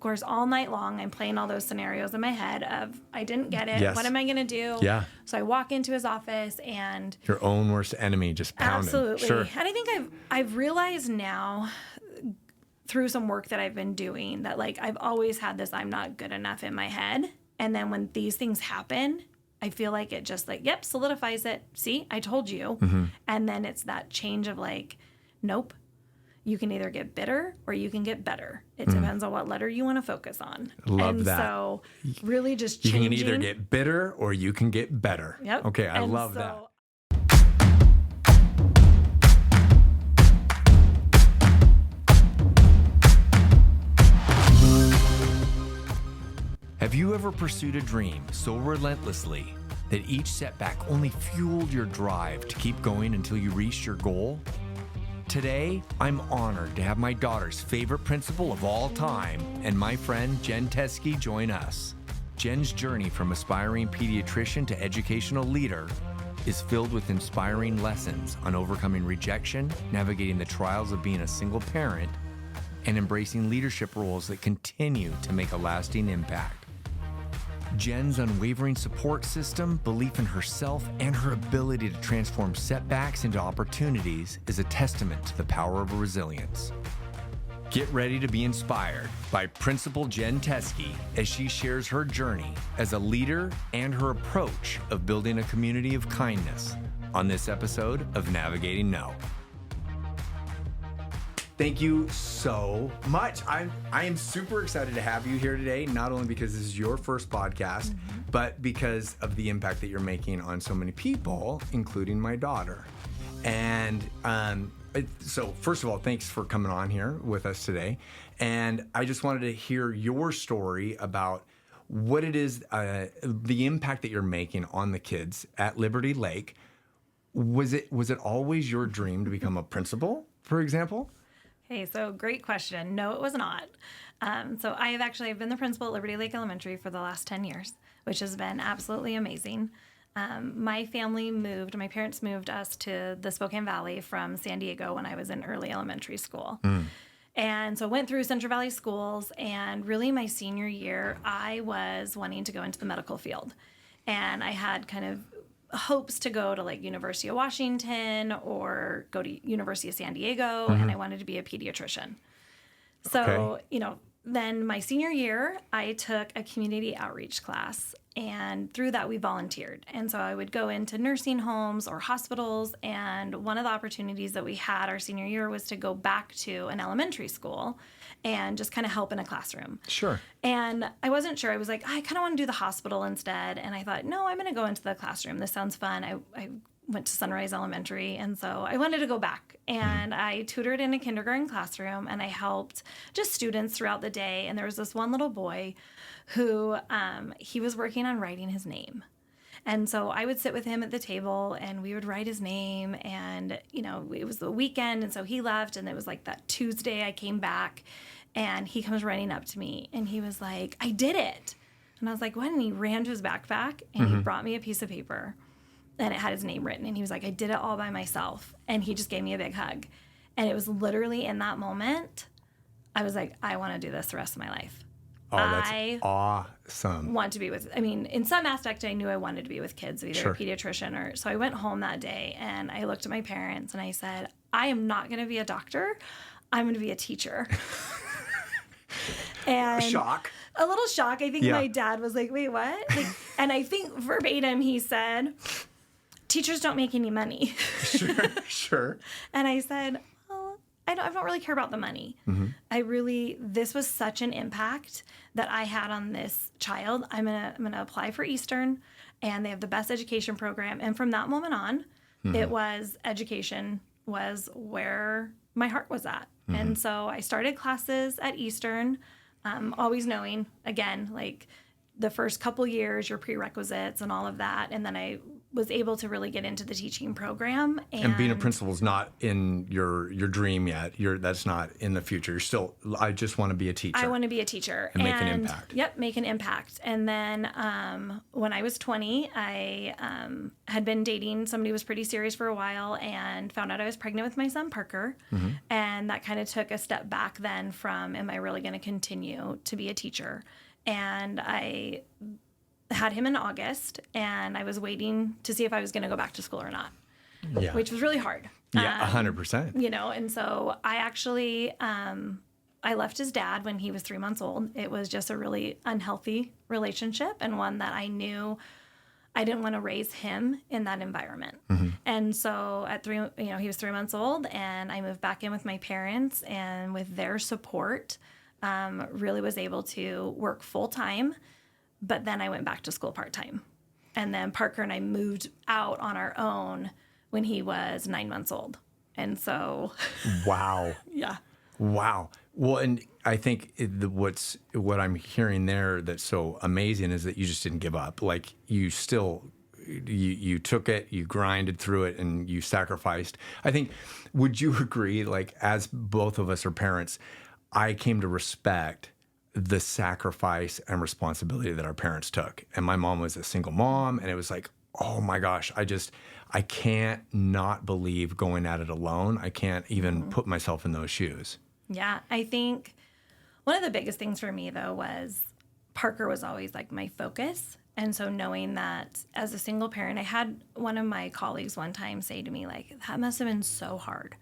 course, all night long, I'm playing all those scenarios in my head of, I didn't get it. Yes. What am I going to do? Yeah. So I walk into his office and... Your own worst enemy just pounding. Absolutely. Sure. And I think I've realized now through some work that I've been doing that, like, I've always had this I'm not good enough in my head. And then when these things happen, I feel like it just like, yep, solidifies it. See, I told you. Mm-hmm. And then it's that change of like, nope. You can either get bitter or you can get better. It depends on what letter you want to focus on. Love that. So really just You changing. can either get bitter or you can get better. Yep. Okay, I And love so- that. Have you ever pursued a dream so relentlessly that each setback only fueled your drive to keep going until you reached your goal? Today, I'm honored to have my daughter's favorite principal of all time and my friend Jen Tesky join us. Jen's journey from aspiring pediatrician to educational leader is filled with inspiring lessons on overcoming rejection, navigating the trials of being a single parent, and embracing leadership roles that continue to make a lasting impact. Jen's unwavering support system, belief in herself, and her ability to transform setbacks into opportunities is a testament to the power of resilience. Get ready to be inspired by Principal Jen Tesky as she shares her journey as a leader and her approach of building a community of kindness on this episode of Navigating No. Thank you so much. I am super excited to have you here today, not only because this is your first podcast, but because of the impact that you're making on so many people, including my daughter. And so first of all, thanks for coming on here with us today. And I just wanted to hear your story about what it is, the impact that you're making on the kids at Liberty Lake. Was it always your dream to become a principal, for example? Hey, so great question. No, it was not. So I've been the principal at Liberty Lake Elementary for the last 10 years, which has been absolutely amazing. My parents moved us to the Spokane Valley from San Diego when I was in early elementary school. And so went through Central Valley schools, and really my senior year, I was wanting to go into the medical field. And I had kind of hopes to go to like University of Washington or go to University of San Diego, and I wanted to be a pediatrician. So, then my senior year, I took a community outreach class, and through that we volunteered. And so I would go into nursing homes or hospitals, and one of the opportunities that we had our senior year was to go back to an elementary school and just kind of help in a classroom. Sure. And I wasn't sure. I was like, I kind of want to do the hospital instead. And I thought, no, I'm going to go into the classroom. This sounds fun. I went to Sunrise Elementary, and so I wanted to go back. And I tutored in a kindergarten classroom, and I helped just students throughout the day. And there was this one little boy who he was working on writing his name. And so I would sit with him at the table, and we would write his name. And, it was the weekend, and so he left. And it was like that Tuesday I came back, and he comes running up to me, and he was like, I did it. And I was like, what? And he ran to his backpack, and he brought me a piece of paper, and it had his name written. And he was like, I did it all by myself. And he just gave me a big hug. And it was literally in that moment, I was like, I want to do this the rest of my life. Oh, that's awesome. Want to be in some aspect, I knew I wanted to be with kids, either a pediatrician so I went home that day and I looked at my parents and I said, I am not going to be a doctor. I'm going to be a teacher. And shock. A little shock. I think my dad was like, wait, what? And I think verbatim he said, teachers don't make any money. Sure. And I said, I don't really care about the money. This was such an impact that I had on this child. I'm gonna apply for Eastern, and they have the best education program. And from that moment on, education was where my heart was at. And so I started classes at Eastern, always knowing, again, like the first couple years, your prerequisites and all of that. And then I was able to really get into the teaching program. And being a principal is not in your dream yet. That's not in the future. You're still, I just want to be a teacher. I want to be a teacher. And make an impact. Yep, make an impact. And then when I was 20, I had been dating somebody who was pretty serious for a while and found out I was pregnant with my son, Parker. Mm-hmm. And that kind of took a step back then from, am I really going to continue to be a teacher? And I had him in August, and I was waiting to see if I was going to go back to school or not, which was really hard. Yeah, 100%. You know, and so I actually, I left his dad when he was 3 months old. It was just a really unhealthy relationship, and one that I knew I didn't want to raise him in that environment. Mm-hmm. And so at he was 3 months old, and I moved back in with my parents, and with their support, really was able to work full time. But then I went back to school part-time. And then Parker and I moved out on our own when he was 9 months old. And so... Wow. Yeah. Wow. Well, and I think what I'm hearing there that's so amazing is that you just didn't give up. Like, you still... You took it, you grinded through it, and you sacrificed. I think, would you agree, like, as both of us are parents, I came to respect the sacrifice and responsibility that our parents took. And my mom was a single mom, and it was like, oh my gosh, I can't not believe going at it alone. I can't even put myself in those shoes. Yeah, I think one of the biggest things for me, though, was Parker was always like my focus. And so knowing that as a single parent, I had one of my colleagues one time say to me, like, that must have been so hard,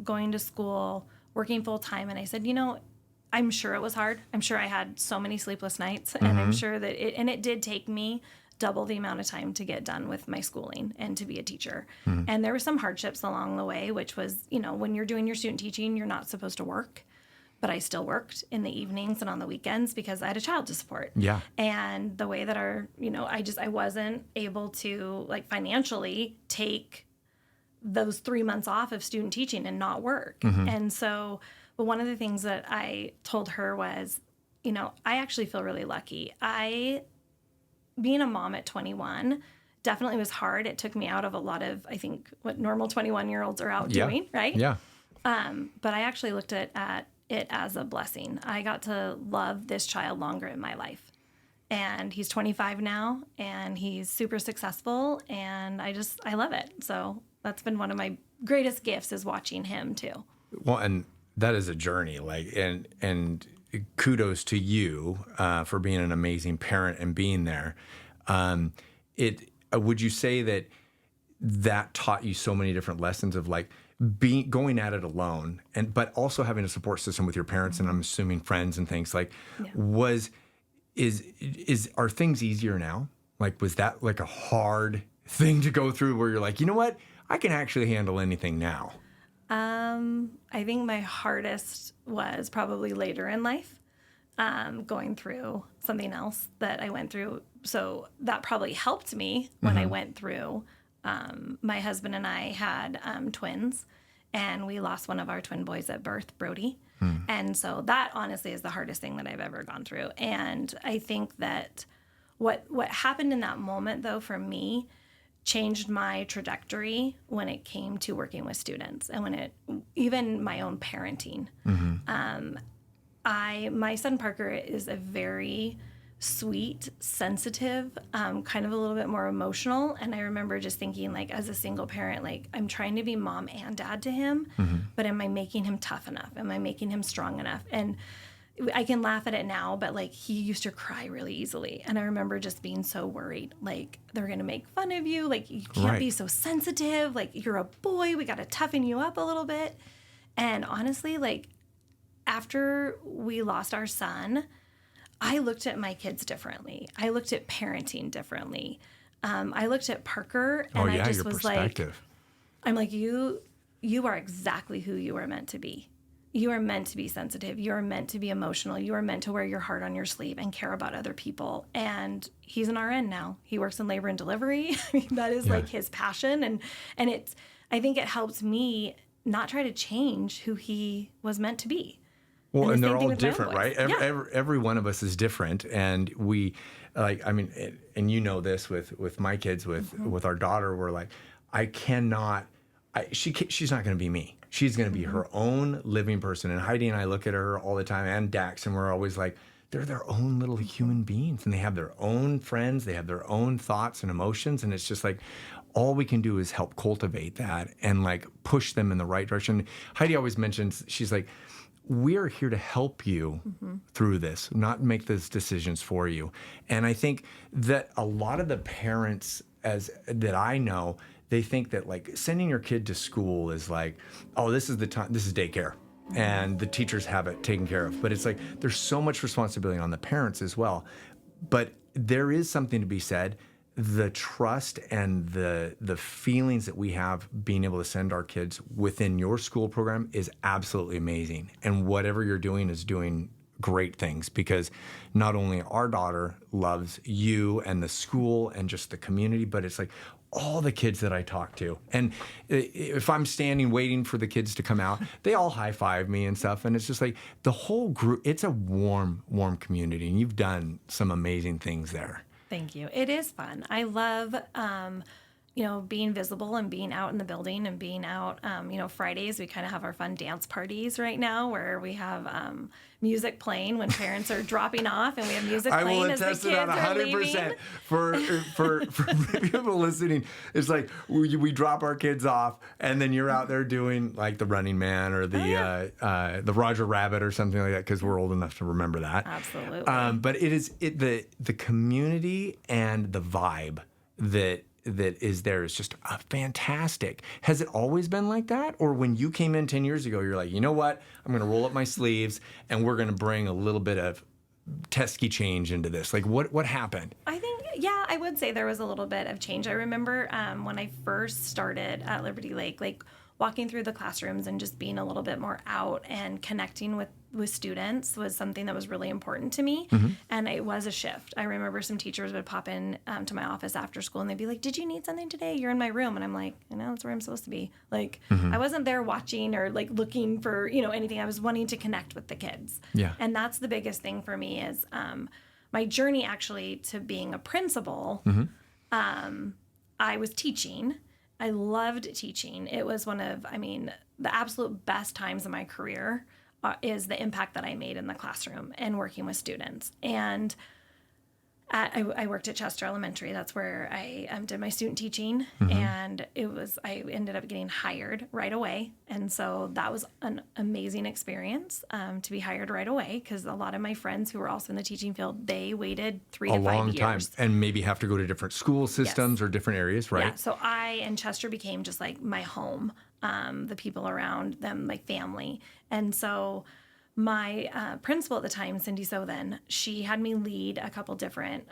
going to school, working full time. And I said, I'm sure it was hard. I'm sure I had so many sleepless nights, and I'm sure that it did take me double the amount of time to get done with my schooling and to be a teacher. Mm-hmm. And there were some hardships along the way, which was, when you're doing your student teaching, you're not supposed to work. But I still worked in the evenings and on the weekends because I had a child to support. Yeah. And the way that I wasn't able to, like, financially take those 3 months off of student teaching and not work. Mm-hmm. And so... But one of the things that I told her was, I actually feel really lucky. Being a mom at 21 definitely was hard. It took me out of a lot of, I think, what normal 21-year-olds are out doing, right? Yeah. But I actually looked at it as a blessing. I got to love this child longer in my life. And he's 25 now, and he's super successful, and I love it. So that's been one of my greatest gifts, is watching him too. Well, and that is a journey, like, and kudos to you for being an amazing parent and being there. Would you say that taught you so many different lessons of, like, going at it alone, but also having a support system with your parents, and I'm assuming friends and things, like, are things easier now? Like, was that like a hard thing to go through where you're like, you know what, I can actually handle anything now? I think my hardest was probably later in life, going through something else that I went through. So that probably helped me when I went through. My husband and I had twins, and we lost one of our twin boys at birth, Brody. And so that honestly is the hardest thing that I've ever gone through. And I think that what happened in that moment, though, for me, changed my trajectory when it came to working with students, and even my own parenting. My son Parker is a very sweet, sensitive, kind of a little bit more emotional. And I remember just thinking, like, as a single parent, like, I'm trying to be mom and dad to him, but am I making him tough enough? Am I making him strong enough? And I can laugh at it now, but, like, he used to cry really easily. And I remember just being so worried, like, they're going to make fun of you. Like, you can't be so sensitive. Like, you're a boy. We got to toughen you up a little bit. And honestly, like, after we lost our son, I looked at my kids differently. I looked at parenting differently. I looked at Parker, and I just was like, I'm like, you are exactly who you are meant to be. You are meant to be sensitive. You are meant to be emotional. You are meant to wear your heart on your sleeve and care about other people. And he's an RN now. He works in labor and delivery. I mean, that is like his passion. And I think it helps me not try to change who he was meant to be. Well, and the they're same thing all with my own different, boys. right? Every one of us is different, and we, like, I mean, and you know this with my kids, with our daughter, we're like, I cannot, she's not going to be me. She's going to be her own living person. And Heidi and I look at her all the time, and Dax, and we're always like, they're their own little human beings, and they have their own friends, they have their own thoughts and emotions, and it's just like, all we can do is help cultivate that and like push them in the right direction. Heidi always mentions, she's like, we're here to help you through this, not make those decisions for you. And I think that a lot of the parents that I know, they think that like sending your kid to school is like, oh, this is the time, this is daycare, and the teachers have it taken care of. But it's like, there's so much responsibility on the parents as well. But there is something to be said. The trust and the feelings that we have being able to send our kids within your school program is absolutely amazing. And whatever you're doing is doing great things, because not only our daughter loves you and the school and just the community, but it's like all the kids that I talk to. And if I'm standing waiting for the kids to come out, they all high five me and stuff. And it's just like the whole group, it's a warm community. And you've done some amazing things there. Thank you. It is fun. I love, being visible and being out in the building and being out. Fridays we kind of have our fun dance parties right now where we have music playing when parents are dropping off, and we have music playing as the kids are leaving. I will attest to that 100%. For people listening, it's like we drop our kids off, and then you're out there doing like the Running Man or the Roger Rabbit or something like that, because we're old enough to remember that. Absolutely. But the community and the vibe that is there is just fantastic. Has it always been like that? Or when you came in 10 years ago, you're like, you know what? I'm going to roll up my sleeves and we're going to bring a little bit of Tesky change into this. Like what happened? I think, I would say there was a little bit of change. I remember when I first started at Liberty Lake, like walking through the classrooms and just being a little bit more out and connecting with students was something that was really important to me. And it was a shift. I remember some teachers would pop in to my office after school and they'd be like, did you need something today? You're in my room. And I'm like, that's where I'm supposed to be. Like, I wasn't there watching or like looking for, anything. I was wanting to connect with the kids. Yeah. And that's the biggest thing for me is my journey actually to being a principal. I was teaching. I loved teaching. It was one of, the absolute best times of my career is the impact that I made in the classroom and working with students. And I worked at Chester Elementary. That's where I did my student teaching, and I ended up getting hired right away. And so that was an amazing experience to be hired right away, because a lot of my friends who were also in the teaching field, they waited 3 to 5 years. A long time, and maybe have to go to different school systems or different areas, right? Yeah, so I and Chester became just like my home, the people around them, my family. And so my principal at the time, Cindy Sothen, she had me lead a couple different,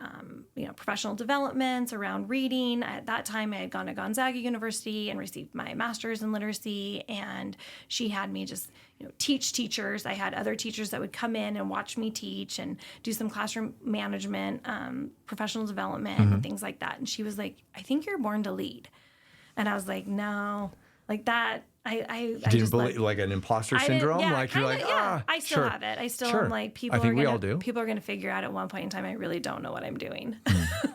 professional developments around reading. At that time, I had gone to Gonzaga University and received my master's in literacy, and she had me just, teach teachers. I had other teachers that would come in and watch me teach and do some classroom management, professional development, and things like that. And she was like, I think you're born to lead. And I was like, no, like that. I didn't believe, like an imposter syndrome. Like you're like, I still have it. I still am like, people are going to figure out at one point in time, I really don't know what I'm doing.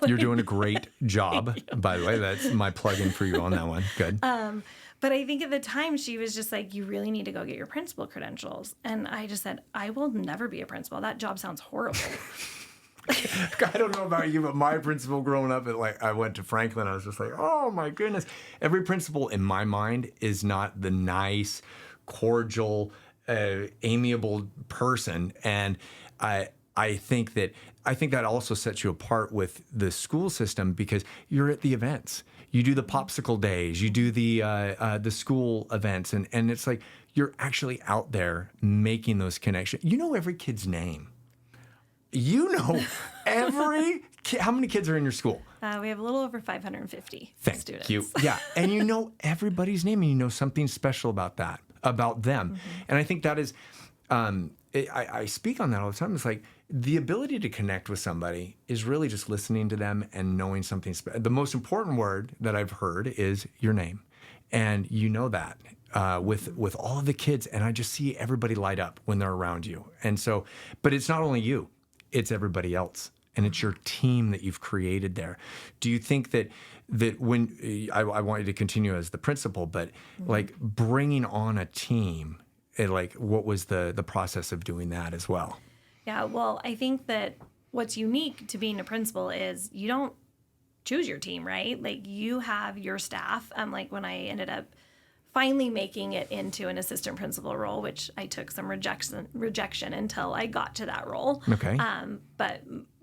You're doing a great job, by the way. That's my plug-in for you on that one. Good. But I think at the time she was just like, you really need to go get your principal credentials. And I just said, I will never be a principal. That job sounds horrible. I don't know about you, but my principal growing up, I went to Franklin, I was just like, oh my goodness. Every principal in my mind is not the nice, cordial, amiable person. And I think that also sets you apart with the school system, because you're at the events. You do the popsicle days, you do the school events, and it's like you're actually out there making those connections. You know every kid's name. You know every kid. How many kids are in your school? We have a little over 550 students. Thank you. Yeah, and you know everybody's name, and you know something special about them. And I think that is, I speak on that all the time. It's like the ability to connect with somebody is really just listening to them and knowing something. The most important word that I've heard is your name, and you know that with all of the kids, and I just see everybody light up when they're around you. And so, but it's not only you, it's everybody else. And it's your team that you've created there. Do you think that when I want you to continue as the principal, but like bringing on a team, like what was the process of doing that as well? Yeah, well, I think that what's unique to being a principal is you don't choose your team, right? Like you have your staff. Like when I ended up finally making it into an assistant principal role, which I took some rejection until I got to that role. Okay. But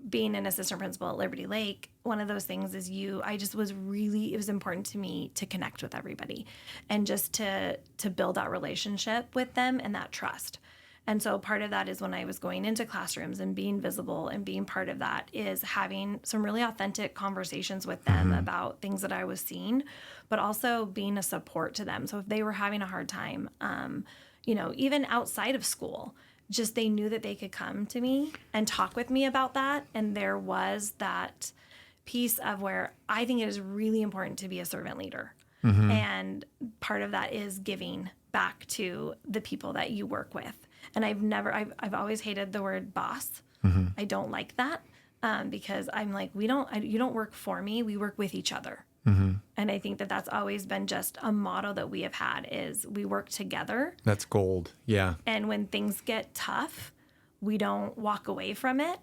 being an assistant principal at Liberty Lake, one of those things is it was important to me to connect with everybody and just to build that relationship with them and that trust. And so part of that is when I was going into classrooms and being visible and being part of that is having some really authentic conversations with them about things that I was seeing, but also being a support to them. So if they were having a hard time, even outside of school, just they knew that they could come to me and talk with me about that. And there was that piece of where I think it is really important to be a servant leader. And part of that is giving back to the people that you work with. And I've always hated the word boss. I don't like that because I'm like, you don't work for me. We work with each other. And I think that that's always been just a motto that we have had is we work together. That's gold. Yeah. And when things get tough, we don't walk away from it.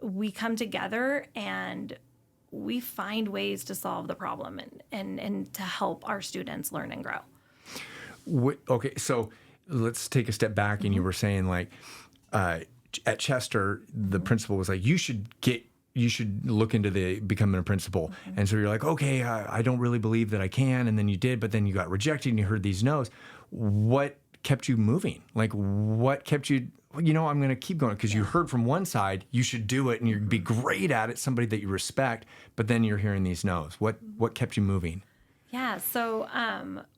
We come together and we find ways to solve the problem and to help our students learn and grow. Okay, so let's take a step back. And you were saying like at Chester, the principal was like, you should look into becoming a principal. And so you're like, okay, I don't really believe that I can. And then you did, but then you got rejected and you heard these no's. What kept you moving? Like what kept you, I'm going to keep going because you heard from one side, you should do it and you'd be great at it, somebody that you respect, but then you're hearing these no's. What kept you moving? Yeah. So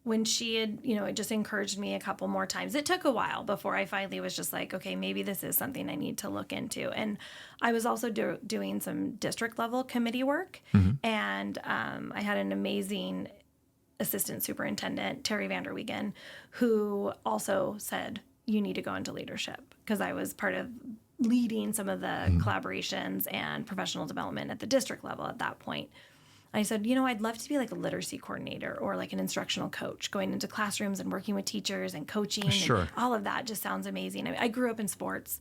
when she had, it just encouraged me a couple more times. It took a while before I finally was just like, okay, maybe this is something I need to look into. And I was also doing some district level committee work. And I had an amazing assistant superintendent, Terry Vanderwegen, who also said, you need to go into leadership because I was part of leading some of the collaborations and professional development at the district level at that point. I said, I'd love to be like a literacy coordinator or like an instructional coach, going into classrooms and working with teachers and coaching. Sure. And all of that just sounds amazing. I grew up in sports.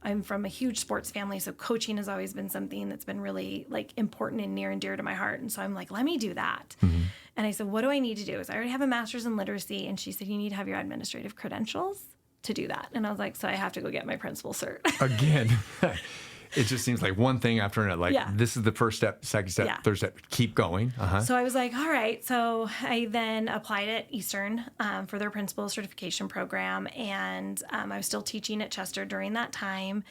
I'm from a huge sports family, so coaching has always been something that's been really like important and near and dear to my heart. And so I'm like, let me do that. And I said, what do I need to do? So I already have a master's in literacy. And she said, you need to have your administrative credentials to do that. And I was like, so I have to go get my principal cert. Again. It just seems like one thing after another. Like this is the first step, second step, third step. Keep going. So I was like, all right. So I then applied at Eastern for their principal certification program. And I was still teaching at Chester during that time.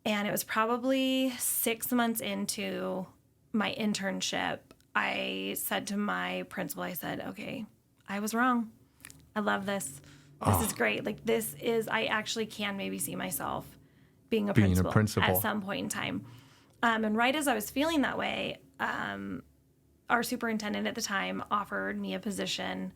And it was probably 6 months into my internship. I said to my principal, I said, okay, I was wrong. I love this. This is great. Like I actually can maybe see myself being a principal at some point in time. And right as I was feeling that way, our superintendent at the time offered me a position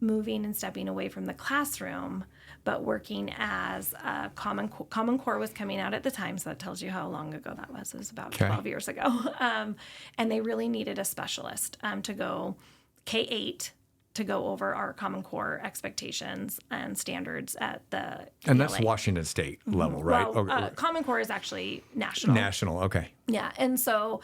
moving and stepping away from the classroom, but working as a Common Core was coming out at the time. So that tells you how long ago that was. It was about 12 years ago. And they really needed a specialist to go K-8 to go over our Common Core expectations and standards at the And that's Washington State level, right? Well, Common Core is actually national. National, okay. Yeah, and so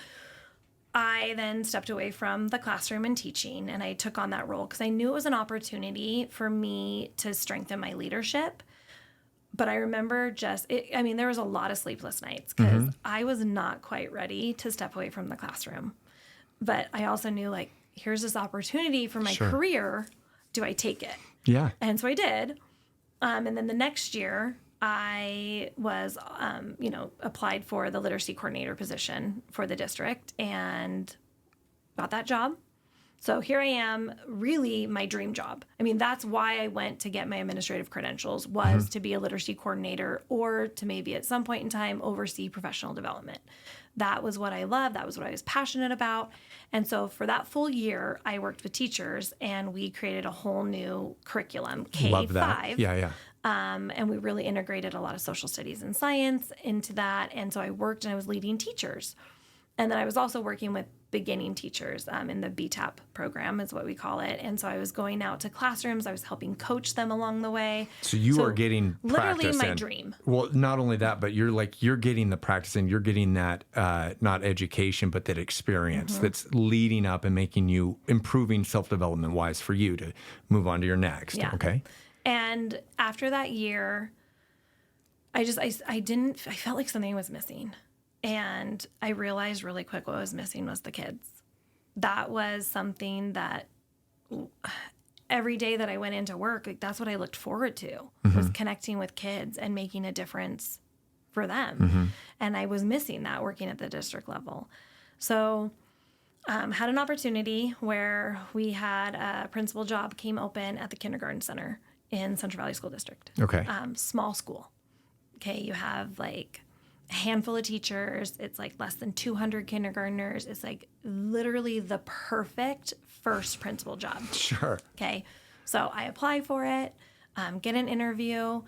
I then stepped away from the classroom and teaching, and I took on that role because I knew it was an opportunity for me to strengthen my leadership. But I remember there was a lot of sleepless nights because I was not quite ready to step away from the classroom. But I also knew, like, here's this opportunity for my career. Do I take it? Yeah. And so I did. And then the next year, I was, applied for the literacy coordinator position for the district and got that job. So here I am, really my dream job. I mean, that's why I went to get my administrative credentials, was to be a literacy coordinator, or to maybe at some point in time oversee professional development. That was what I loved. That was what I was passionate about. And so for that full year, I worked with teachers, and we created a whole new curriculum, K-5. Love that. Yeah. And we really integrated a lot of social studies and science into that. And so I worked and I was leading teachers. And then I was also working with beginning teachers in the BTAP program is what we call it. And so I was going out to classrooms. I was helping coach them along the way. So you are getting literally practice my in. dream. Well, not only that, but you're getting the practice and you're getting that, not education, but that experience that's leading up and making you improving self-development wise for you to move on to your next. Yeah. Okay. And after that year, I felt like something was missing. And I realized really quick what was missing was the kids. That was something that every day that I went into work, like, that's what I looked forward to, was connecting with kids and making a difference for them. And I was missing that working at the district level. So had an opportunity where we had a principal job came open at the kindergarten center in Central Valley School District. Okay. Small school. Okay, you have like a handful of teachers. It's like less than 200 kindergartners. It's like literally the perfect first principal job. Sure. Okay, so I apply for it, get an interview,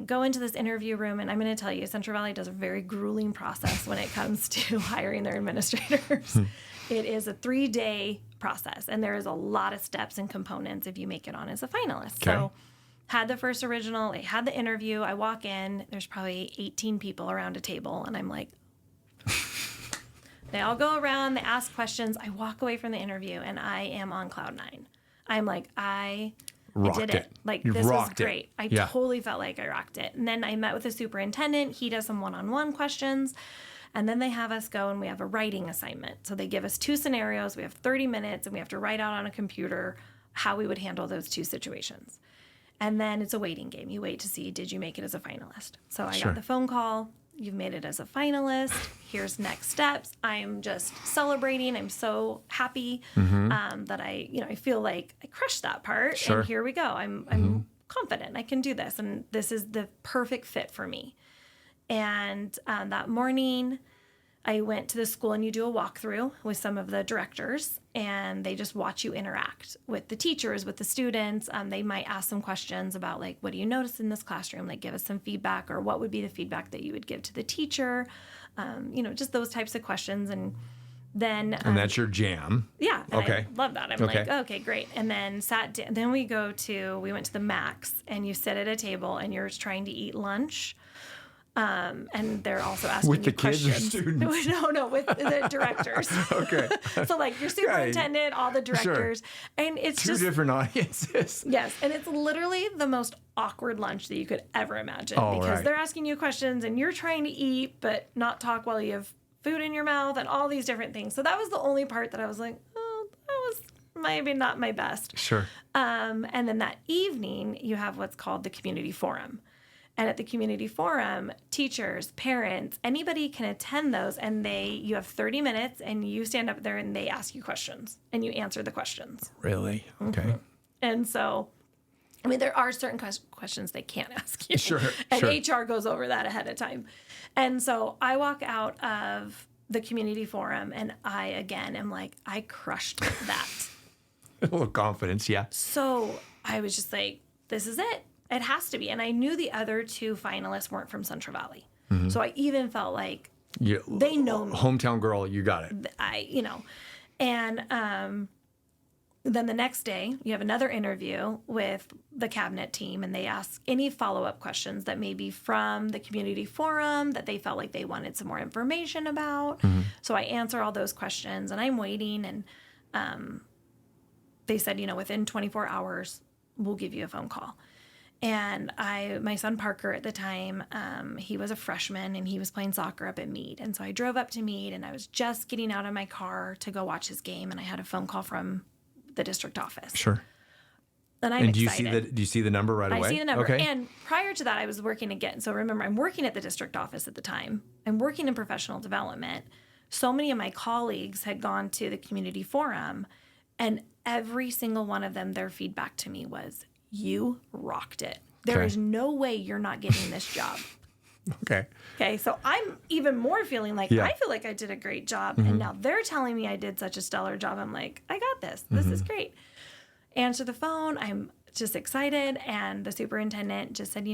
go into this interview room, and I'm going to tell you, Central Valley does a very grueling process when it comes to hiring their administrators. It is a 3-day process, and there is a lot of steps and components if you make it on as a finalist. Okay. So had the first original, I had the interview, I walk in, there's probably 18 people around a table, and I'm like, they all go around, they ask questions, I walk away from the interview, and I am on cloud 9. I'm like, I did it. Like, You this was rocked it. great. I Yeah. totally felt like I rocked it. And then I met with the superintendent. He does some one-on-one questions. And then they have us go and we have a writing assignment. So they give us 2 scenarios. We have 30 minutes and we have to write out on a computer how we would handle those 2 situations. And then it's a waiting game. You wait to see, did you make it as a finalist? So I Sure. got the phone call. You've made it as a finalist. Here's next steps. I'm just celebrating. I'm so happy that I feel like I crushed that part. Sure. And here we go. I'm confident I can do this. And this is the perfect fit for me. And that morning, I went to the school, and you do a walkthrough with some of the directors, and they just watch you interact with the teachers, with the students. They might ask some questions about, like, what do you notice in this classroom? Like, give us some feedback, or what would be the feedback that you would give to the teacher? Just those types of questions. And then... and that's your jam. Yeah. And Okay. I love that. I'm Okay. like, okay, great. And then then we went to the Max, and you sit at a table, and you're trying to eat lunch. And they're also asking With you the kids or questions. students? No, with the directors. Okay. So like your superintendent, all the directors, and it's 2 just different audiences. yes, and it's literally the most awkward lunch that you could ever imagine because right. they're asking you questions and you're trying to eat but not talk while you have food in your mouth and all these different things. So that was the only part that I was like, oh, that was maybe not my best. Sure. And then that evening you have what's called the community forum. And at the community forum, teachers, parents, anybody can attend those, and you have 30 minutes, and you stand up there, and they ask you questions, and you answer the questions. Really? Okay. And so, I mean, there are certain questions they can't ask you. Sure. And sure. HR goes over that ahead of time. And so I walk out of the community forum, and I, again, am like, I crushed that. A little confidence, yeah. So I was just like, this is it. It has to be. And I knew the other 2 finalists weren't from Central Valley. So I even felt like they know me. Hometown girl, you got it. And then the next day, you have another interview with the cabinet team, and they ask any follow-up questions that may be from the community forum that they felt like they wanted some more information about. So I answer all those questions, and I'm waiting, and they said, within 24 hours, we'll give you a phone call. And my son Parker at the time, he was a freshman and he was playing soccer up at Meade. And so I drove up to Meade and I was just getting out of my car to go watch his game. And I had a phone call from the district office. Sure. And I'm excited. Do you see the number right away? I see the number. Okay. And prior to that, I was working again. So remember, I'm working at the district office at the time. I'm working in professional development. So many of my colleagues had gone to the community forum. And every single one of them, their feedback to me was, you rocked it. There is no way you're not getting this job. Okay. So I'm even more feeling like, I feel like I did a great job. And now they're telling me I did such a stellar job. I'm like, I got this. This is great. Answer the phone. I'm just excited. And the superintendent just said,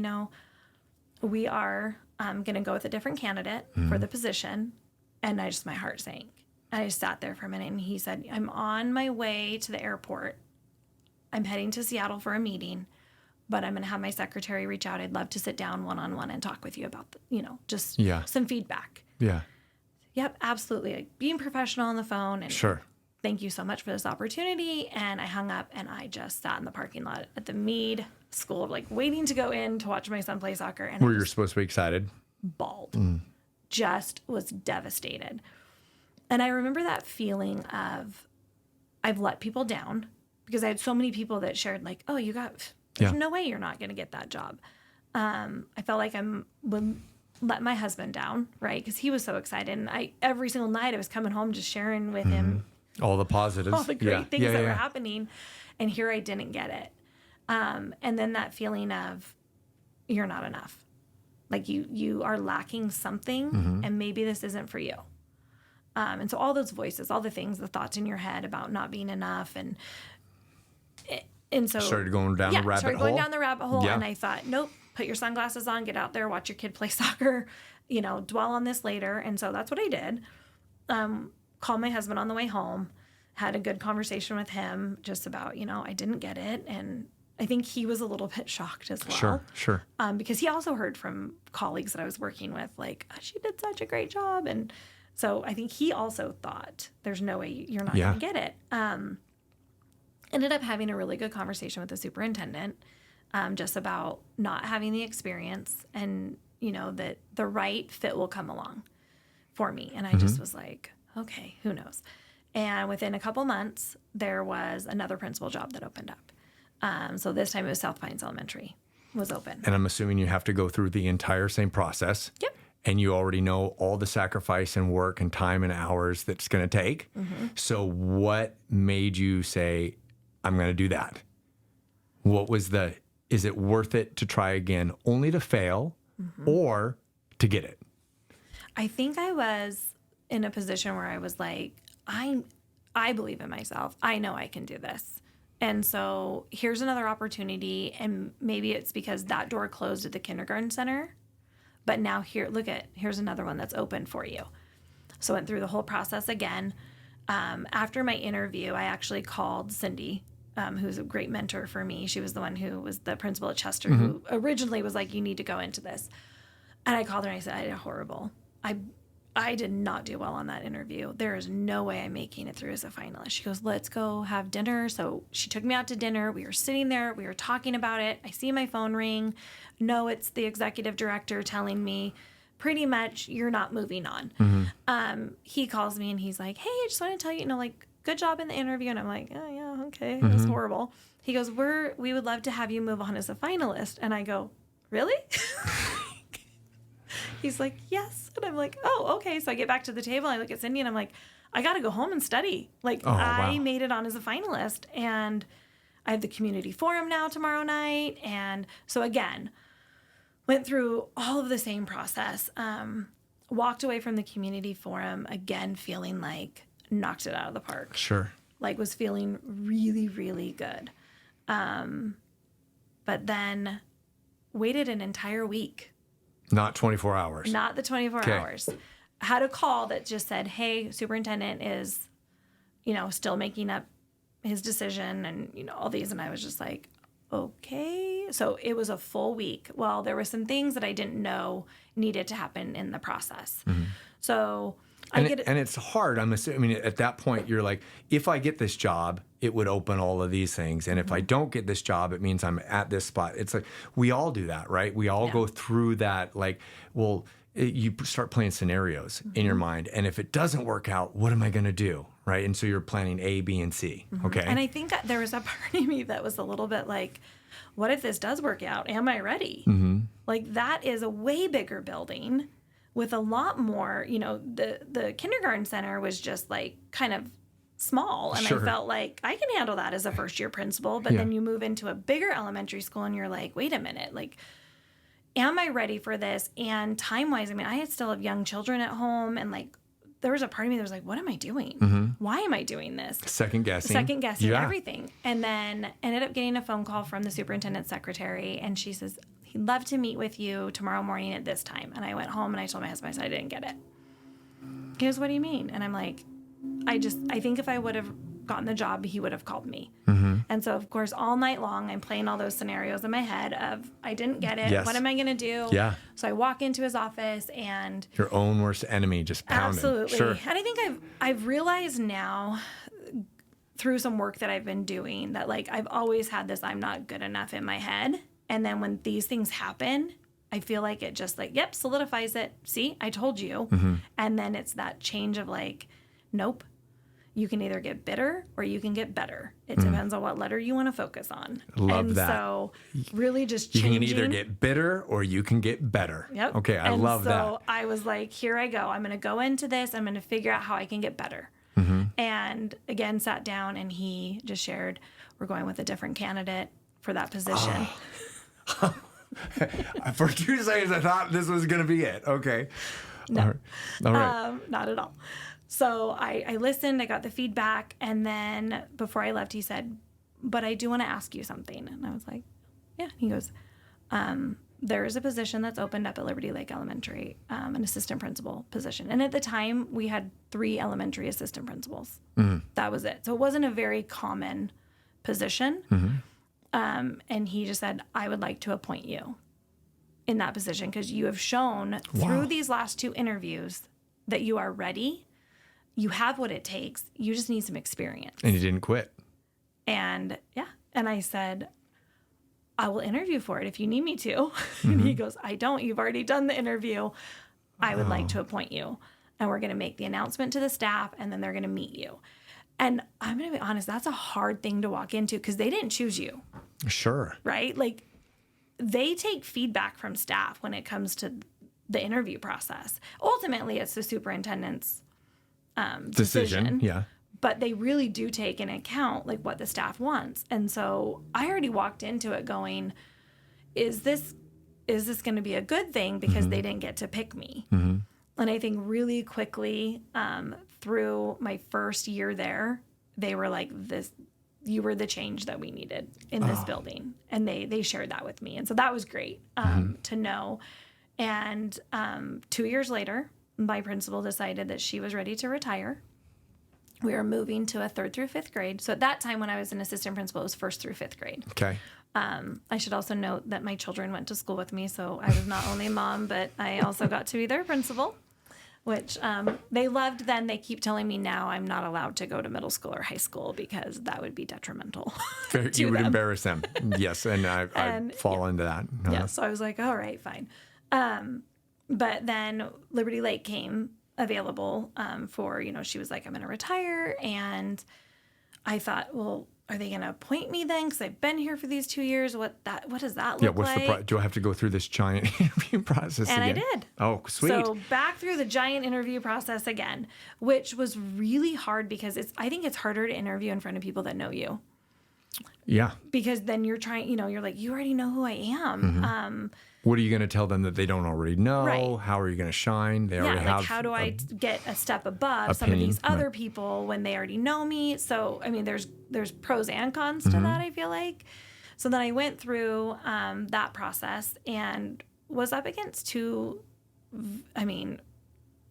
we are going to go with a different candidate for the position. And my heart sank. And I just sat there for a minute, and he said, I'm on my way to the airport. I'm heading to Seattle for a meeting, but I'm going to have my secretary reach out. I'd love to sit down one-on-one and talk with you about, just some feedback. Yeah. Yep, absolutely. Like being professional on the phone. And sure. Thank you so much for this opportunity. And I hung up, and I just sat in the parking lot at the Meade School, like waiting to go in to watch my son play soccer. And were you supposed to be excited? Bawled. Just was devastated. And I remember that feeling of, I've let people down, because I had so many people that shared like, oh, there's no way you're not going to get that job. I felt like I would let my husband down, right? Because he was so excited. And every single night I was coming home just sharing with him all the positives, all the great things that were happening. And here I didn't get it. And then that feeling of, you're not enough. Like you are lacking something, and maybe this isn't for you. And so all those voices, all the things, the thoughts in your head about not being enough, and so started going down the rabbit hole. And I thought, nope, put your sunglasses on, get out there, watch your kid play soccer, dwell on this later. And so that's what I did. Called my husband on the way home, had a good conversation with him just about, I didn't get it. And I think he was a little bit shocked as well. Sure. Because he also heard from colleagues that I was working with, like, oh, she did such a great job. And so I think he also thought, there's no way you're not going to get it. Ended up having a really good conversation with the superintendent, just about not having the experience, and, that the right fit will come along for me. And I just was like, okay, who knows? And within a couple months, there was another principal job that opened up. So this time it was South Pines Elementary was open. And I'm assuming you have to go through the entire same process. Yep. And you already know all the sacrifice and work and time and hours that's going to take. So what made you say, I'm going to do that? What was is it worth it to try again, only to fail or to get it? I think I was in a position where I was like, I believe in myself. I know I can do this. And so here's another opportunity. And maybe it's because that door closed at the kindergarten center. But now here's another one that's open for you. So I went through the whole process again. After my interview, I actually called Cindy, who's a great mentor for me. She was the one who was the principal at Chester, who originally was like, you need to go into this. And I called her and I said, I did horrible. I did not do well on that interview. There is no way I'm making it through as a finalist. She goes, let's go have dinner. So she took me out to dinner. We were sitting there. We were talking about it. I see my phone ring. No, it's the executive director telling me pretty much you're not moving on. He calls me and he's like, hey, I just want to tell you, good job in the interview. And I'm like, oh, yeah, okay. It was horrible. He goes, we would love to have you move on as a finalist. And I go, really? He's like, yes. And I'm like, oh, okay. So I get back to the table. I look at Cindy and I'm like, I got to go home and study. I made it on as a finalist, and I have the community forum now tomorrow night. And so again, went through all of the same process, walked away from the community forum again, feeling like knocked it out of the park. Sure. Was feeling really, really good. But then waited an entire week. Not 24 hours. Not the 24 hours. Had a call that just said, hey, superintendent is, still making up his decision and, all these. And I was just like, okay. So it was a full week. Well, there were some things that I didn't know needed to happen in the process. So and it's hard. I'm assuming at that point, you're like, if I get this job, it would open all of these things. And if I don't get this job, it means I'm at this spot. It's like, we all do that, right? We all go through that. You start playing scenarios in your mind. And if it doesn't work out, what am I going to do? Right. And so you're planning A, B, and C. Okay. And I think there was a part of me that was a little bit like, what if this does work out? Am I ready? That is a way bigger building with a lot more, the kindergarten center was just kind of small. And Sure. I felt like I can handle that as a first year principal. But then you move into a bigger elementary school and you're like, wait a minute, like, am I ready for this? And time wise, I mean, I still have young children at home, and like, there was a part of me that was like, what am I doing? Why am I doing this? Second guessing Everything. And then ended up getting a phone call from the superintendent's secretary, and she says, he'd love to meet with you tomorrow morning at this time. And I went home and I told my husband, I said, I didn't get it. He goes, what do you mean? And I'm like, I think if I would have gotten the job, he would have called me. And so, of course, all night long, I'm playing all those scenarios in my head of, I didn't get it. Yes. What am I going to do? Yeah. So I walk into his office, and Your own worst enemy just pounding. absolutely. Sure. And I think I've realized now through some work that I've been doing that, like, I've always had this I'm not good enough in my head. And then when these things happen, I feel like it just like, yep, solidifies it. See, I told you. And then it's that change of like, nope, you can either get bitter or you can get better. It depends on what letter you want to focus on. Love that. So really just You changing. can either get bitter or you can get better. Yep. Okay, I love that. So I was like, here I go. I'm going to go into this. I'm going to figure out how I can get better. And again, sat down, and he just shared, we're going with a different candidate for that position. For 2 seconds, I thought this was going to be it. Okay. No. All right. Not at all. So I listened, I got the feedback, and then before I left, he said, but I do want to ask you something. And I was like, yeah. He goes, there is a position that's opened up at Liberty Lake Elementary, an assistant principal position. And at the time, we had 3 elementary assistant principals. That was it. So it wasn't a very common position. And he just said, I would like to appoint you in that position because you have shown through these last 2 interviews that you are ready. You have what it takes. You just need some experience. And you didn't quit. And yeah. And I said, I will interview for it if you need me to. And he goes, I don't. You've already done the interview. I would like to appoint you. And we're going to make the announcement to the staff, and then they're going to meet you. And I'm going to be honest, that's a hard thing to walk into because they didn't choose you. Sure. Right? Like, they take feedback from staff when it comes to the interview process. Ultimately, it's the superintendent's decision. Yeah. But they really do take into account like what the staff wants. And so I already walked into it going, is this going to be a good thing because they didn't get to pick me? And I think really quickly through my first year there, they were like, this, you were the change that we needed in this building. And they shared that with me. And so that was great to know. And 2 years later, my principal decided that she was ready to retire. We were moving to a 3rd through 5th grade. So at that time when I was an assistant principal, it was 1st through 5th grade. Okay. I should also note that my children went to school with me. So I was not only mom, but I also got to be their principal, which they loved then. They keep telling me now I'm not allowed to go to middle school or high school because that would be detrimental. You would embarrass them. Yes. And I fall into that. Yeah. So I was like, all right, fine. But then Liberty Lake came available for, she was like, I'm going to retire. And I thought, well, are they going to appoint me then? Because I've been here for these 2 years. What does that look like? Do I have to go through this giant interview process and again? I did. Oh, sweet. So back through the giant interview process again, which was really hard because I think it's harder to interview in front of people that know you. Yeah. Because then you're trying, you're like, you already know who I am. What are you going to tell them that they don't already know? Right. How are you going to shine? They already have. How do I get a step above some of these other people when they already know me? So, I mean, there's pros and cons to that, I feel like. So then I went through that process and was up against two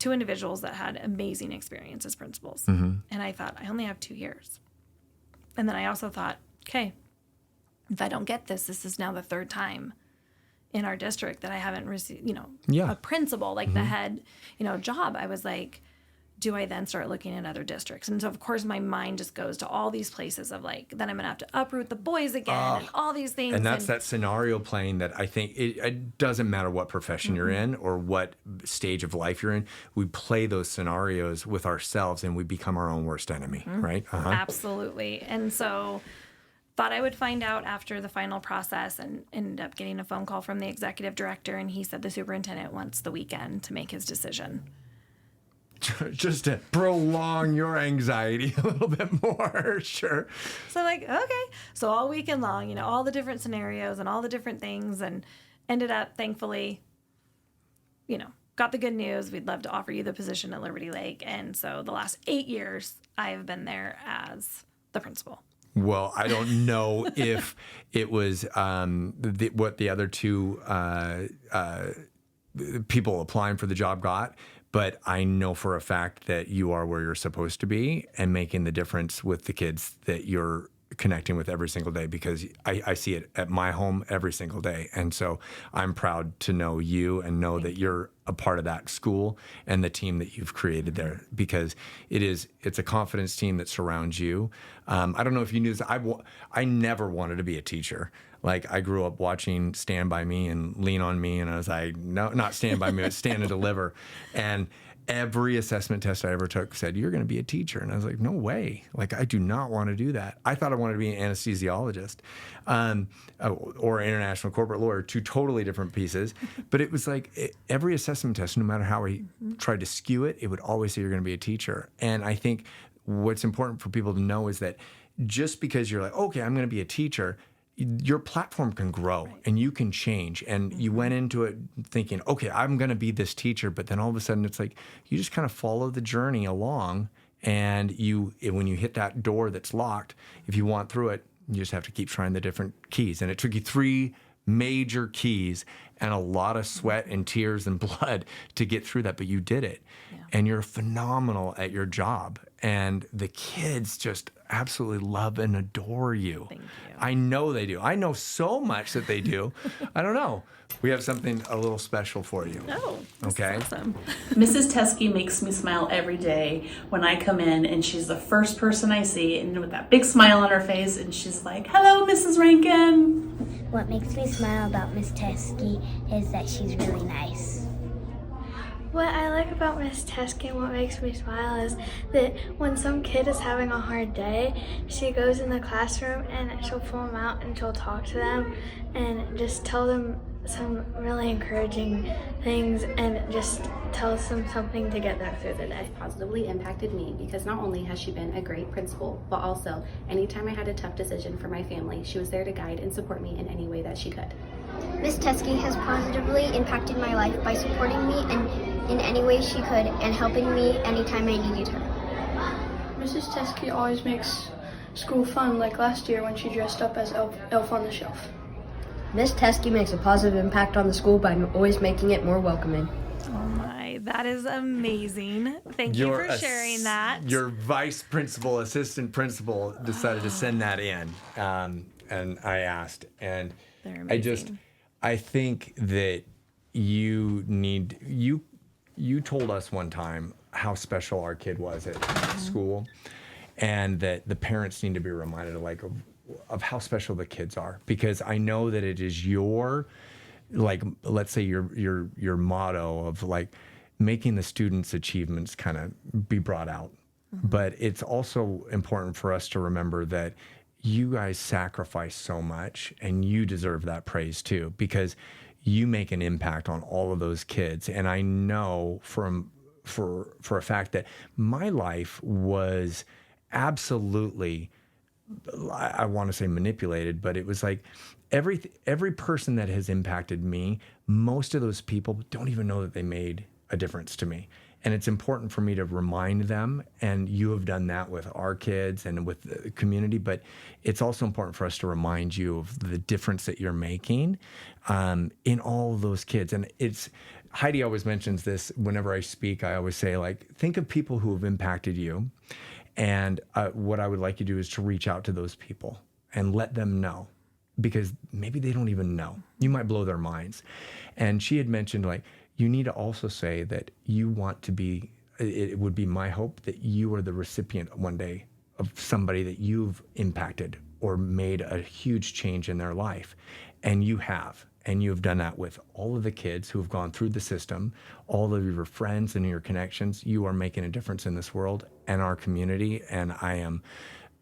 individuals that had amazing experience as principals. And I thought, I only have 2 years. And then I also thought, okay, if I don't get this is now the 3rd time in our district that I haven't received, a principal, like the head, job. I was like, do I then start looking at other districts? And so, of course, my mind just goes to all these places of like, then I'm going to have to uproot the boys again and all these things. And that's that scenario playing that I think it doesn't matter what profession you're in or what stage of life you're in. We play those scenarios with ourselves and we become our own worst enemy, right? Absolutely. And so thought I would find out after the final process and ended up getting a phone call from the executive director. And he said the superintendent wants the weekend to make his decision. just to prolong your anxiety a little bit more. Sure. So like, okay. So all weekend long, all the different scenarios and all the different things, and ended up, thankfully, got the good news. We'd love to offer you the position at Liberty Lake. And so the last 8 years, I've been there as the principal. Well, I don't know if it was what the other two people applying for the job got, but I know for a fact that you are where you're supposed to be and making the difference with the kids that you're connecting with every single day, because I see it at my home every single day. And so I'm proud to know you and know that you're a part of that school and the team that you've created there, because it's a confidence team that surrounds you. I don't know if you knew this. I never wanted to be a teacher. Like, I grew up watching Stand By Me and Lean On Me, and I was like, no, not Stand By Me, but Stand and Deliver. And every assessment test I ever took said, you're going to be a teacher. And I was like, no way. Like, I do not want to do that. I thought I wanted to be an anesthesiologist or an international corporate lawyer, two totally different pieces. But it was like every assessment test, no matter how he tried to skew it, it would always say you're going to be a teacher. And I think what's important for people to know is that just because you're like, okay, I'm going to be a teacher, your platform can grow and you can change. And you went into it thinking, okay, I'm going to be this teacher. But then all of a sudden it's like, you just kind of follow the journey along. And when you hit that door that's locked, if you want through it, you just have to keep trying the different keys. And it took you 3 major keys and a lot of sweat and tears and blood to get through that. But you did it. Yeah. And you're phenomenal at your job. And the kids just absolutely love and adore you. Thank you. I know they do. I know so much that they do. I don't know. We have something a little special for you. Oh, okay. Awesome. Mrs. Tesky makes me smile every day when I come in, and she's the first person I see, and with that big smile on her face, and she's like, hello, Mrs. Rankin. What makes me smile about Miss Tesky is that she's really nice. What I like about Miss Tesky and what makes me smile is that when some kid is having a hard day, she goes in the classroom and she'll pull them out and she'll talk to them and just tell them some really encouraging things and just tells them something to get them through the day. Positively impacted me because not only has she been a great principal, but also anytime I had a tough decision for my family, she was there to guide and support me in any way that she could. Miss Tesky has positively impacted my life by supporting me in any way she could and helping me anytime I needed her. Mrs. Tesky always makes school fun, like last year when she dressed up as Elf on the Shelf. Miss Tesky makes a positive impact on the school by always making it more welcoming. Oh my, that is amazing. Thank you for sharing that. Your vice principal, assistant principal decided to send that in. And I asked, and they're amazing. I think that you told us one time how special our kid was at school, and that the parents need to be reminded of how special the kids are, because I know that it is your, let's say your motto of making the students' achievements kind of be brought out. Mm-hmm. But it's also important for us to remember that you guys sacrifice so much, and you deserve that praise too, because you make an impact on all of those kids. And I know for a fact that my life was absolutely, I want to say manipulated, but it was like every person that has impacted me, most of those people don't even know that they made a difference to me. And it's important for me to remind them, and you have done that with our kids and with the community, but it's also important for us to remind you of the difference that you're making in all of those kids. And Heidi always mentions this whenever I speak. I always say, think of people who have impacted you. And what I would like you to do is to reach out to those people and let them know, because maybe they don't even know. You might blow their minds. And she had mentioned, you need to also say that you want to be, it would be my hope that you are the recipient one day of somebody that you've impacted or made a huge change in their life. And you have. And you have done that with all of the kids who have gone through the system, all of your friends and your connections. You are making a difference in this world and our community. And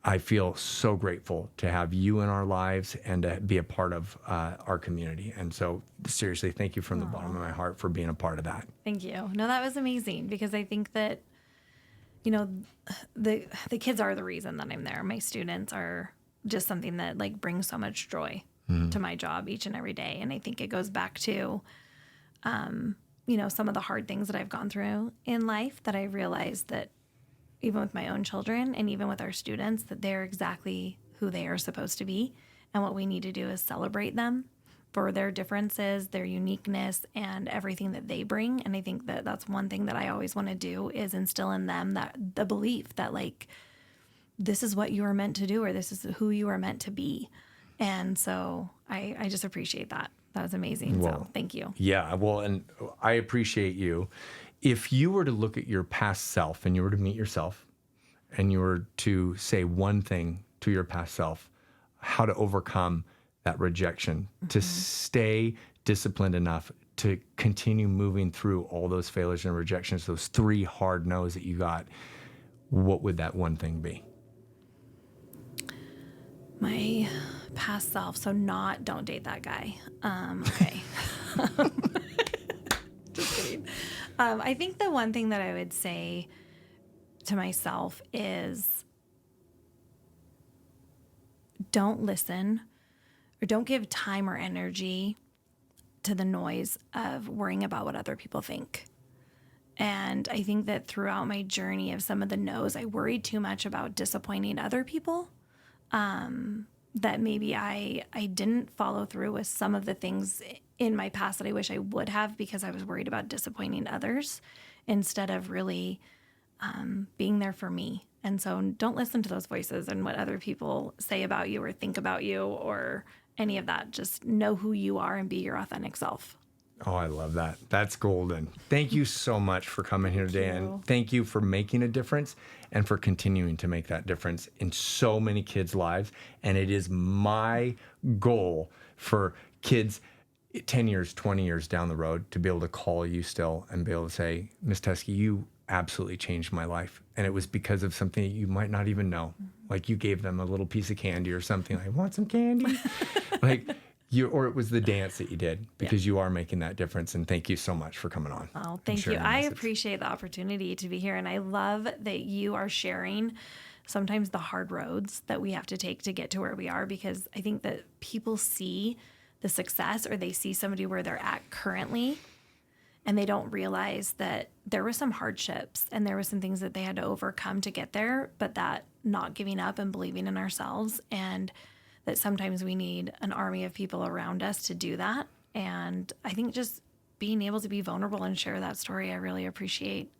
I feel so grateful to have you in our lives and to be a part of our community. And so seriously, thank you from the bottom of my heart for being a part of that. Thank you. No, that was amazing, because I think that the kids are the reason that I'm there. My students are just something that like brings so much joy to my job each and every day. And I think it goes back to, some of the hard things that I've gone through in life that I realized that even with my own children and even with our students, that they're exactly who they are supposed to be. And what we need to do is celebrate them for their differences, their uniqueness, and everything that they bring. And I think that that's one thing that I always want to do is instill in them that the belief that like, this is what you are meant to do, or this is who you are meant to be. And so I just appreciate that. That was amazing. Well, so thank you. Yeah. Well, and I appreciate you. If you were to look at your past self and you were to meet yourself and you were to say one thing to your past self, how to overcome that rejection, to stay disciplined enough to continue moving through all those failures and rejections, those 3 hard no's that you got, what would that one thing be? My past self. So don't date that guy. Okay. Just kidding. I think the one thing that I would say to myself is don't listen or don't give time or energy to the noise of worrying about what other people think. And I think that throughout my journey of some of the no's, I worried too much about disappointing other people. That maybe I didn't follow through with some of the things in my past that I wish I would have because I was worried about disappointing others instead of really being there for me. And so don't listen to those voices and what other people say about you or think about you or any of that. Just know who you are and be your authentic self. Oh, I love that. That's golden. Thank you so much for coming here today. And thank you for making a difference and for continuing to make that difference in so many kids' lives. And it is my goal for kids 10 years, 20 years down the road to be able to call you still and be able to say, Miss Tesky, you absolutely changed my life. And it was because of something that you might not even know. Like you gave them a little piece of candy or something like, want some candy? Or it was the dance that you did because you are making that difference. And thank you so much for coming on. Oh, thank you. I appreciate the opportunity to be here. And I love that you are sharing sometimes the hard roads that we have to take to get to where we are, because I think that people see the success or they see somebody where they're at currently and they don't realize that there were some hardships and there were some things that they had to overcome to get there, but that not giving up and believing in ourselves, and that sometimes we need an army of people around us to do that. And I think just being able to be vulnerable and share that story, I really appreciate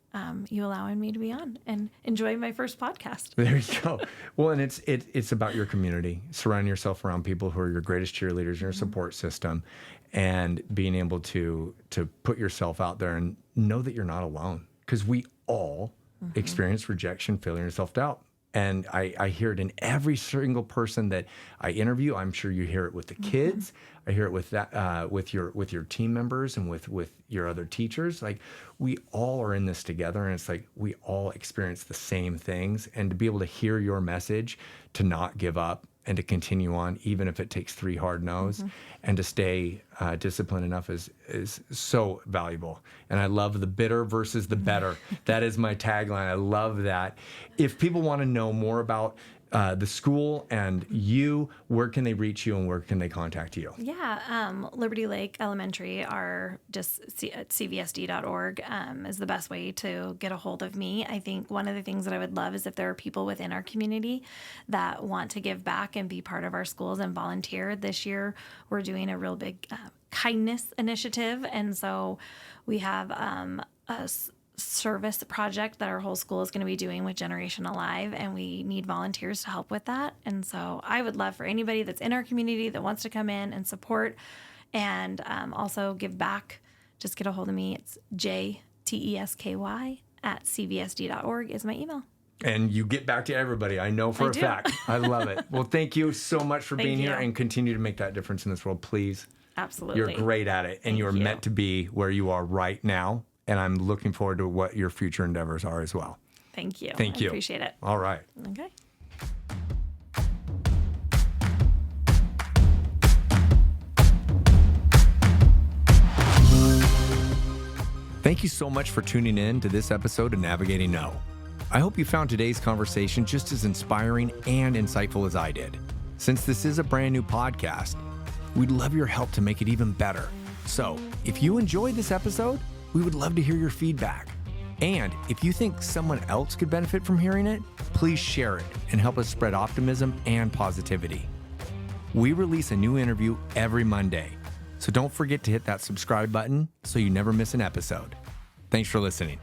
you allowing me to be on and enjoy my first podcast. There you go. Well, and it's about your community. Surround yourself around people who are your greatest cheerleaders in your support system, and being able to put yourself out there and know that you're not alone, because we all experience rejection, failure, and self-doubt. And I hear it in every single person that I interview. I'm sure you hear it with the kids. I hear it with that with your team members and with your other teachers. Like, we all are in this together, and it's like we all experience the same things. And to be able to hear your message, to not give up and to continue on, even if it takes 3 hard no's, and to stay disciplined enough is so valuable. And I love the bitter versus the better. That is my tagline. I love that. If people want to know more about the school and you, where can they reach you and where can they contact you? Yeah, Liberty Lake Elementary, are just at CVSD.org is the best way to get a hold of me. I think one of the things that I would love is if there are people within our community that want to give back and be part of our schools and volunteer. This year, we're doing a real big kindness initiative, and so we have a service project that our whole school is going to be doing with Generation Alive, and we need volunteers to help with that. And so I would love for anybody that's in our community that wants to come in and support and also give back, just get a hold of me. It's jtesky@cvsd.org is my email. And you get back to everybody, I know for a fact. I love it. Well, thank you so much for being here, and continue to make that difference in this world, please. Absolutely. You're great at it, and you're meant to be where you are right now. And I'm looking forward to what your future endeavors are as well. Thank you. Thank you. I appreciate it. All right. Okay. Thank you so much for tuning in to this episode of Navigating No. I hope you found today's conversation just as inspiring and insightful as I did. Since this is a brand new podcast, we'd love your help to make it even better. So, if you enjoyed this episode, we would love to hear your feedback. And if you think someone else could benefit from hearing it, please share it and help us spread optimism and positivity. We release a new interview every Monday, so don't forget to hit that subscribe button so you never miss an episode. Thanks for listening.